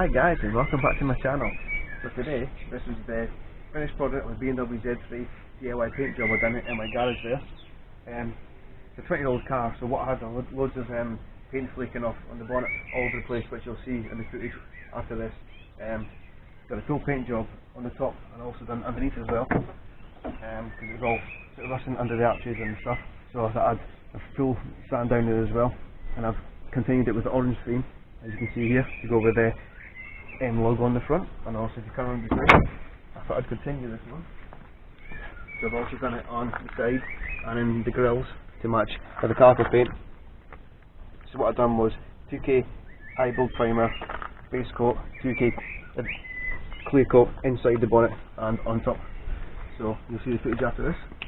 Hi guys, and welcome back to my channel. So today, this is the finished product of the BMW Z3 DIY paint job I've done in my garage there. It's a 20-year-old car, so what I had loads of paint flaking off on the bonnet all over the place, which you'll see in the footage after this. Got a full paint job on the top and also done underneath as well, because it was all sort of rusting under the arches and stuff. So I thought I'd a full sand down there as well, and I've continued it with the orange theme, as you can see here, to go with the logo on the front, and also if you come around the side, I thought I'd continue this one. So I've also done it on the side and in the grills to match with the carpet paint. So what I've done was 2K eye build primer, base coat, 2K clear coat inside the bonnet and on top. So you'll see the footage after this.